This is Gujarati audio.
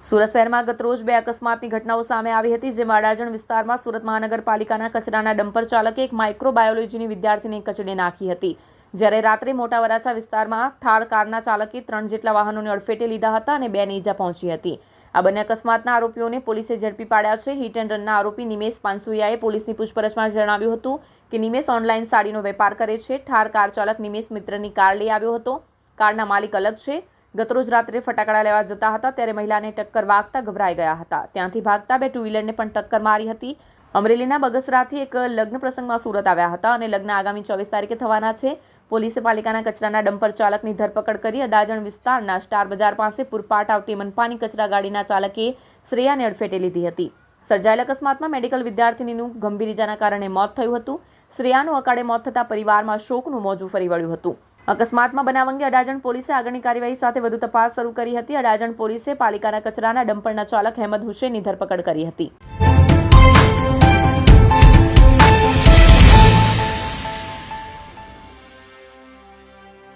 સુરત શહેરમાં ગતરોજ બે અકસ્માતની ઘટનાઓ સામે આવી હતી, જેમાં અડાજણ વિસ્તારમાં સુરત મહાનગરપાલિકાના કચરાના ડમ્પર ચાલકે એક માઇક્રોબાયોલોજીની વિદ્યાર્થીને કચડી નાખી હતી, જ્યારે રાત્રે મોટા વરાછા વિસ્તારમાં થાર કારના ચાલકે 3 જેટલા વાહનોને અડફેટે લીધા હતા અને 2ને ઈજા પહોંચી હતી। આ બંને અકસ્માતના આરોપીઓને પોલીસે ઝડપી પાડ્યા છે। હિટ એન્ડ રનના આરોપી નિમેશ પાનસુરિયાએ પોલીસની પૂછપરછમાં જણાવ્યું હતું કે નિમેશ ઓનલાઈન સાડીનો વેપાર કરે છે। ઠાર કાર ચાલક નિમેશ મિત્રની કાર લઈ આવ્યો હતો। કારના માલિક અલગ છે। ગતરોજ રાત્રે ફટાકડા લેવા જતા હતા ત્યારે મહિલાને ટક્કર વાગતા ગભરાઈ ગયા હતા। ત્યાંથી ભાગતા 2 ટુ વ્હીલરને પણ ટક્કર મારી હતી। અમરેલીના બગસરાથી એક લગ્ન પ્રસંગમાં સુરત આવ્યા હતા અને લગ્ન આગામી 24 તારીખે થવાના છે। પોલીસે પાલિકાના કચરાના ડમ્પર ચાલકની ધરપકડ કરી અડાજણ વિસ્તારના સ્ટાર બજાર પાસે પૂરપાટ આવતી મનપાની કચરા ગાડીના ચાલકે શ્રેયાને અડફેટે લીધી હતી। સર્જાયેલ અકસ્માતમાં મેડિકલ વિદ્યાર્થીનીનું ગંભીર ઈજાના કારણે મોત થયું હતું। શ્રેયાનું અકાળે મોત થતાં પરિવારમાં શોકનું મોજું ફરી વળ્યું હતું। અકસ્માતમાં બનાવ અંગે અડાજણ પોલીસે આગળની કાર્યવાહી સાથે વધુ તપાસ શરૂ કરી હતી। અડાજણ પોલીસે પાલિકાના કચરાના ડમ્પરના ચાલક અહેમદ હુસેનની ધરપકડ કરી હતી।